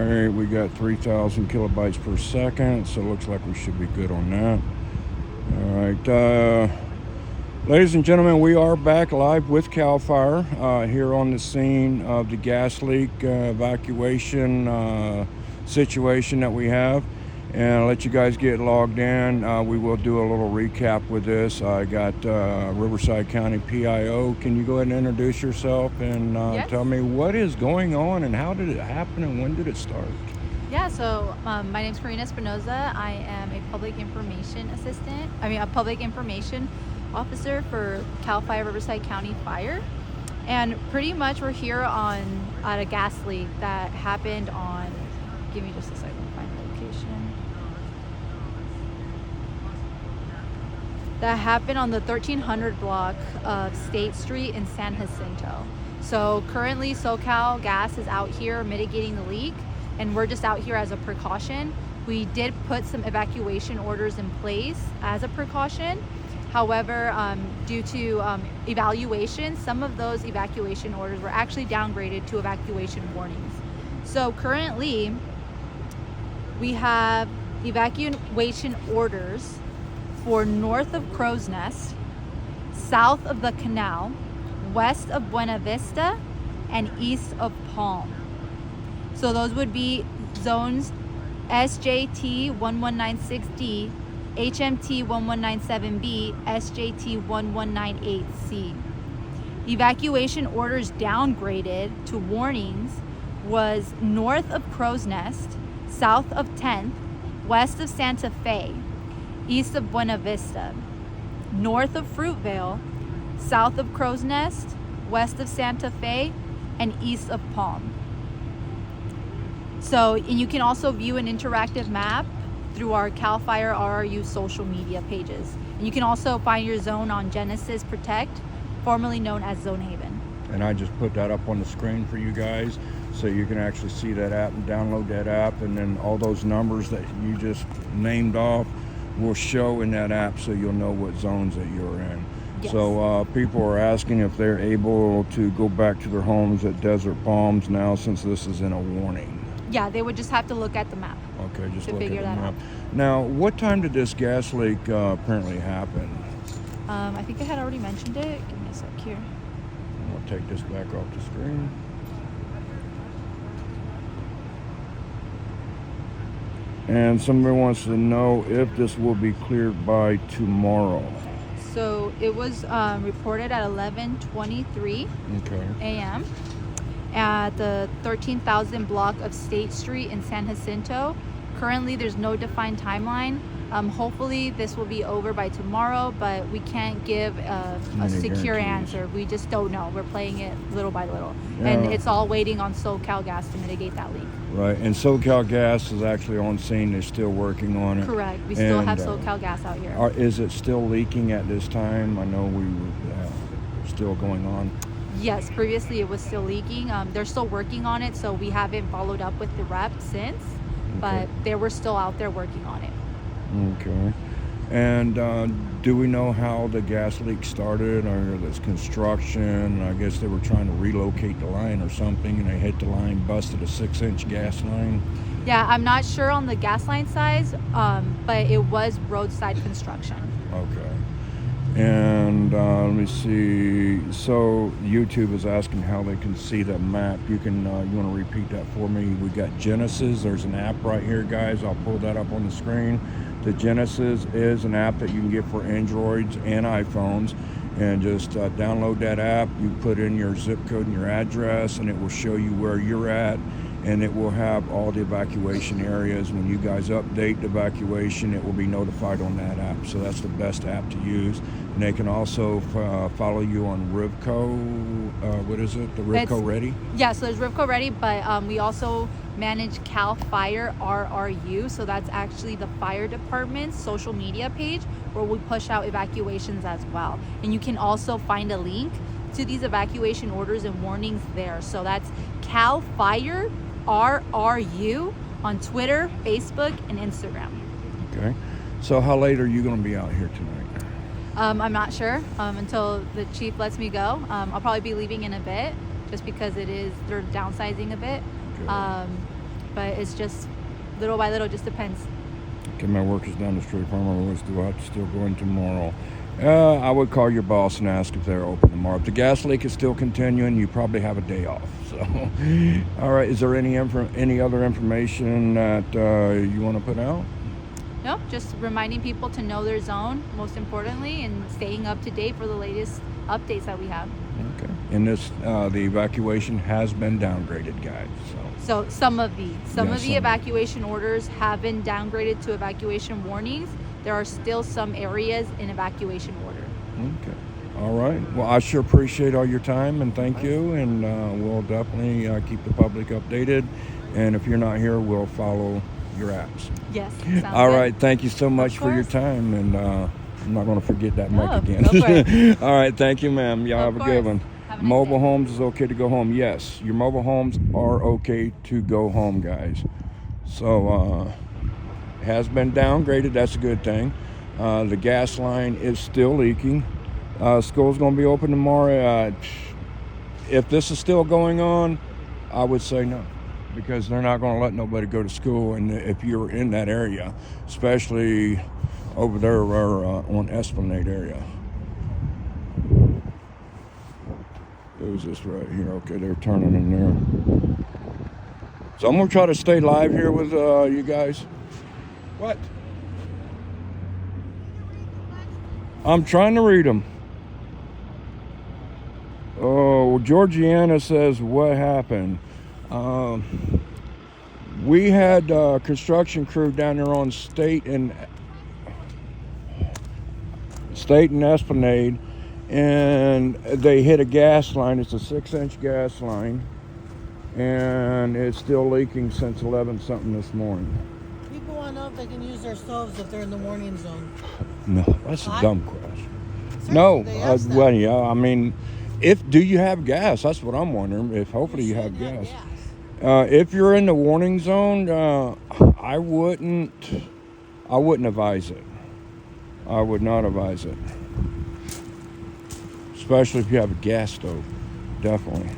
right, we got 3,000 kilobytes per second, so it looks like we should be good on that. All right, ladies and gentlemen, we are back live with Calfire here on the scene of the gas leak evacuation situation that we have. And I'll let you guys get logged in. We will do a little recap with this. I got Riverside County PIO. Can you go ahead and introduce yourself and Yes. tell me what is going on and how did it happen and when did it start? Yeah, so my name is Karina Espinoza. I am a public information a public information officer for Calfire Riverside County Fire. And pretty much we're here at a gas leak that happened on, give me just a second to find the location. That happened on the 1300 block of State Street in San Jacinto. So currently SoCal Gas is out here mitigating the leak, and we're just out here as a precaution. We did put some evacuation orders in place as a precaution. However, due to evaluation, some of those evacuation orders were actually downgraded to evacuation warnings. So currently, we have evacuation orders for north of Crow's Nest, south of the Canal, west of Buena Vista, and east of Palm. So those would be zones SJT 1196D, HMT 1197B, SJT 1198C. Evacuation orders downgraded to warnings was north of Crow's Nest, south of 10th, west of Santa Fe, east of Buena Vista, north of Fruitvale, south of Crow's Nest, west of Santa Fe, and east of Palm. So, and you can also view an interactive map through our Calfire RRU social media pages. And you can also find your zone on Genesis Protect, formerly known as Zone Haven. And I just put that up on the screen for you guys so you can actually see that app and download that app, and then all those numbers that you just named off will show in that app so you'll know what zones that you're in. Yes. So people are asking if they're able to go back to their homes at Desert Palms now since this is in a warning. Yeah, they would just have to look at the map. Okay, just to look at figure the that map. out. Now, what time did this gas leak apparently happen? I think I had already mentioned it. Give me a sec here. I'll take this back off the screen. And somebody wants to know if this will be cleared by tomorrow. So it was reported at 11:23 Okay. a.m. at the 13,000 block of State Street in San Jacinto. Currently, there's no defined timeline. Hopefully, this will be over by tomorrow, but we can't give a secure guarantees. answer. We just don't know. We're playing it little by little. Yeah. And it's all waiting on SoCal Gas to mitigate that leak. Right, and SoCal Gas is actually on scene. They're still working on it. Correct. We still And, have SoCal Gas out here. Is it still leaking at this time? I know we were still going on. Yes, previously it was still leaking. They're still working on it, so we haven't followed up with the rep since, but they were still out there working on it. Okay. And do we know how the gas leak started, or this construction? I guess they were trying to relocate the line or something, and they hit the line, busted a 6-inch gas line. Yeah, I'm not sure on the gas line size, but it was roadside construction. Okay. And let me see. So YouTube is asking how they can see the map. You can. You want to repeat that for me? We got Genesis. There's an app right here, guys. I'll pull that up on the screen. The Genesis is an app that you can get for Androids and iPhones. And just download that app. You put in your zip code and your address, and it will show you where you're at. And it will have all the evacuation areas. When you guys update the evacuation, it will be notified on that app. So that's the best app to use. And they can also follow you on Rivco. What is it? The Rivco Ready? Yeah, so there's Rivco Ready, but we also manage Calfire RRU. So that's actually the fire department's social media page where we push out evacuations as well. And you can also find a link to these evacuation orders and warnings there. So that's Calfire RRU on Twitter, Facebook, and Instagram. Okay. So how late are you going to be out here tonight? I'm not sure until the chief lets me go. I'll probably be leaving in a bit just because they're downsizing a bit. Okay. but it's just little by little, just depends. Okay, my work is down the street. Farmer was do I still go in tomorrow? I would call your boss and ask if they're open tomorrow. If the gas leak is still continuing, you probably have a day off. So, all right. Is there any other information that you want to put out? Nope, just reminding people to know their zone, most importantly, and staying up to date for the latest updates that we have. Okay. And this, the evacuation has been downgraded, guys. So some of the some evacuation orders have been downgraded to evacuation warnings. There are still some areas in evacuation order. Okay. All right. Well, I sure appreciate all your time, and thank you. And we'll definitely keep the public updated. And if you're not here, we'll follow your apps. Yes. All good. right. Thank you so much for your time. And I'm not going to forget that mic again. Go for it. All right. Thank you, ma'am. Y'all have a good one. Have a nice Mobile day. homes is okay to go home. Yes, your mobile homes are okay to go home, guys. So it has been downgraded. That's a good thing. The gas line is still leaking. School's going to be open tomorrow. If this is still going on, I would say no, because they're not going to let nobody go to school. And if you're in that area, especially over there on Esplanade area. It was this right here. Okay, they're turning in there. So I'm going to try to stay live here with you guys. What? I'm trying to read them. Oh, Georgiana says, what happened? We had construction crew down there on State and Esplanade, and they hit a gas line. It's a 6-inch gas line, and it's still leaking since 11 something this morning. People want to know if they can use their stoves if they're in the warning zone. No, that's a dumb question. Seriously, No, they asked that. well, yeah, I mean, do you have gas? That's what I'm wondering. If hopefully you have should gas. If you're in the warning zone, I wouldn't advise it. I would not advise it. Especially if you have a gas stove. Definitely.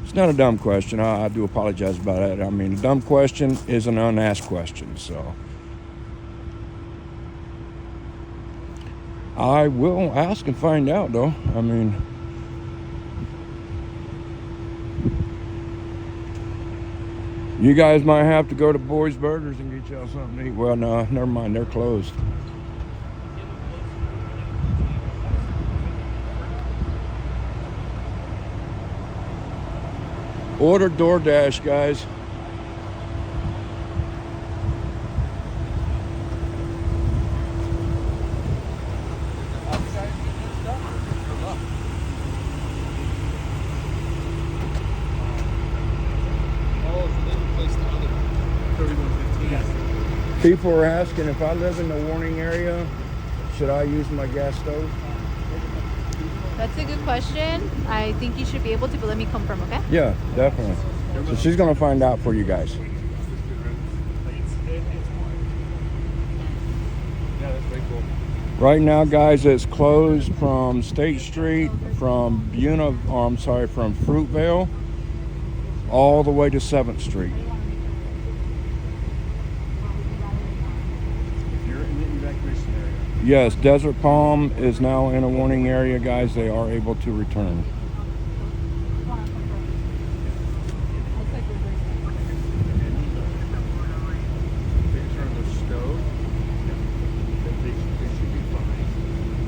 It's not a dumb question. I do apologize about that. I mean, a dumb question is an unasked question, so. I will ask and find out, though. I mean, you guys might have to go to Boys Burgers and get y'all something to eat. Well, no, never mind. They're closed. Order DoorDash, guys. People are asking if I live in the warning area, should I use my gas stove? That's a good question. I think you should be able to, but let me confirm, okay? Yeah, definitely. So she's going to find out for you guys. Yeah, that's very cool. Right now, guys, it's closed from State Street, from from Fruitvale, all the way to 7th Street. You're in the evacuation area. Yes, Desert Palm is now in a warning area, guys. They are able to return. They turn the stove. They should be fine.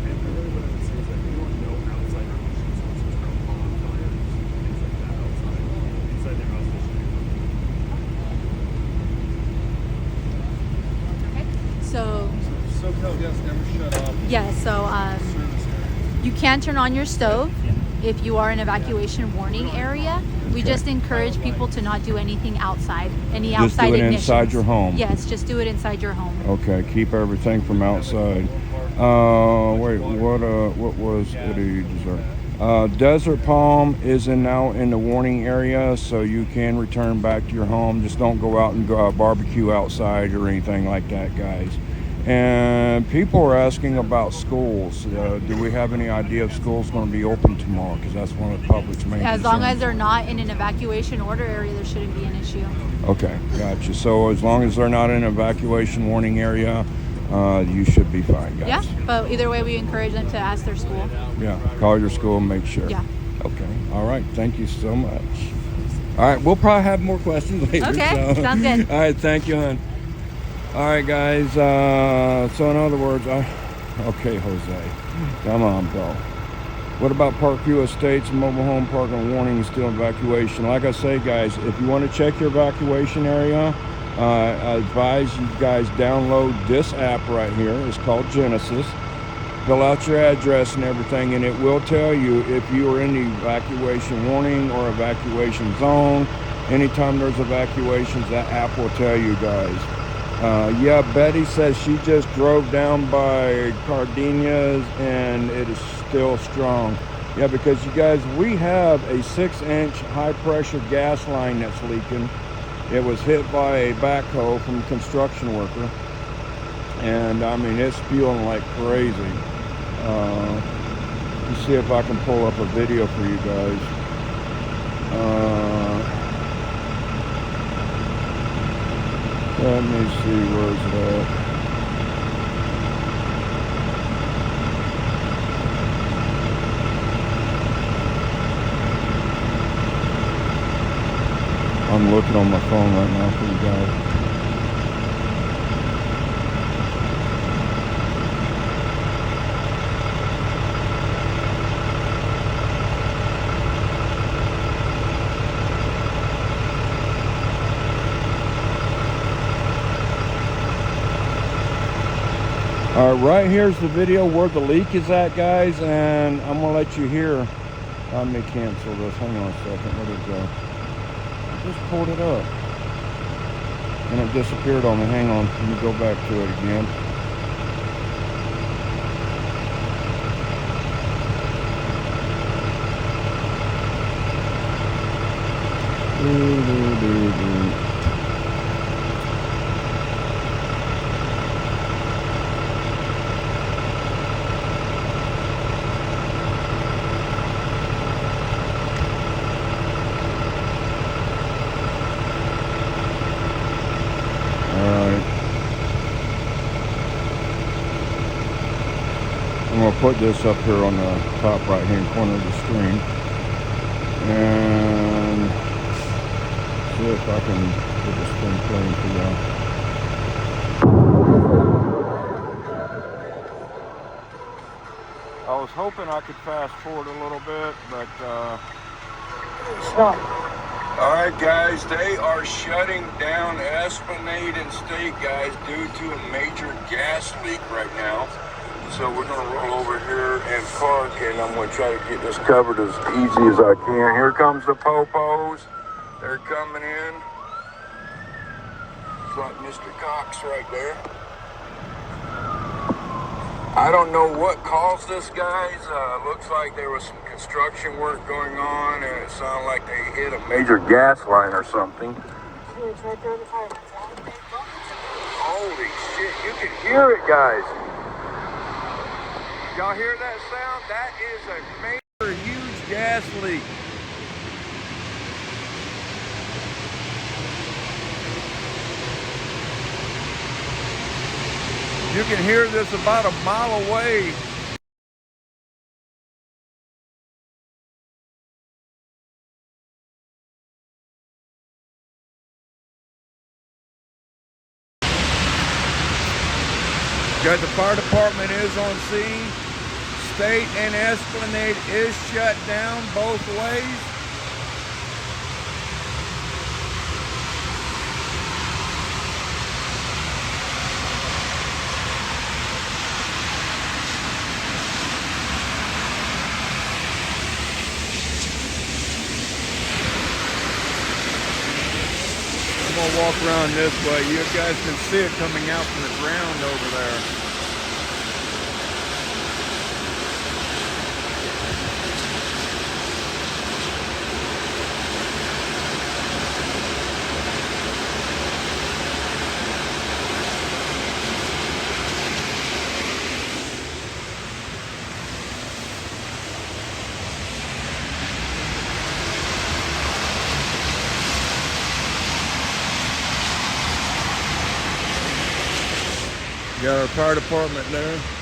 And really what I would say is that you don't know outside your house. You're supposed to turn on fires, things like that outside. Inside their house, they should be fine. So, SoCal gas never shut off. yeah, so Service area. you can turn on your stove if you are in evacuation warning area. We just encourage people to not do anything outside, any Just outside do it ignitions. inside your home. Yes, just do it inside your home. Okay, keep everything from outside. Wait, what do you deserve? Desert Palm is now in the warning area, so you can return back to your home. Just don't go out and go barbecue outside or anything like that, guys. And people are asking about schools. Do we have any idea if school's going to be open tomorrow? Because that's one of the public's main As long as concerns. they're not in an evacuation order area, there shouldn't be an issue. Okay, gotcha. So as long as they're not in an evacuation warning area, you should be fine, guys. Yeah, but either way, we encourage them to ask their school. Yeah, call your school and make sure. Yeah. Okay, all right. Thank you so much. All right, we'll probably have more questions later. Okay, so. sounds good. All right, thank you, hon. All right, guys. So in other words, okay, Jose, come on, bro. What about Parkview Estates and mobile home park and warning still evacuation? Like I say, guys, if you want to check your evacuation area, I advise you guys download this app right here. It's called Genesis. Fill out your address and everything, and it will tell you if you are in the evacuation warning or evacuation zone. Anytime there's evacuations, that app will tell you guys. Yeah, Betty says she just drove down by Cardenias and it is still strong. Yeah, because you guys, we have a 6-inch high pressure gas line that's leaking. It was hit by a backhoe from a construction worker. And I mean, it's spewing like crazy. Let's see if I can pull up a video for you guys. Let me see, where's it at? I'm looking on my phone right now for you guys. All right, right here's the video where the leak is at, guys, and I'm gonna let you hear. I may cancel this. Hang on a second. Where did it go? I just pulled it up, and it disappeared on me. Hang on. Let me go back to it again. I'm going to put this up here on the top right hand corner of the screen and see if I can get this thing playing for y'all. I was hoping I could fast forward a little bit, but all right, guys, they are shutting down Esplanade and State, guys, due to a major gas leak right now. So we're going to roll over here and park, and I'm going to try to get this covered as easy as I can. Here comes the popos. They're coming in. It's like Mr. Cox right there. I don't know what caused this, guys. Looks like there was some construction work going on, and it sounded like they hit a major gas line or something. Holy shit, you can hear it, guys. Y'all hear that sound? That is a major, huge gas leak. You can hear this about a mile away. Guys, the fire department is on scene. State and Esplanade is shut down both ways. I'm gonna walk around this way. You guys can see it coming out from the ground over there. got our fire department there.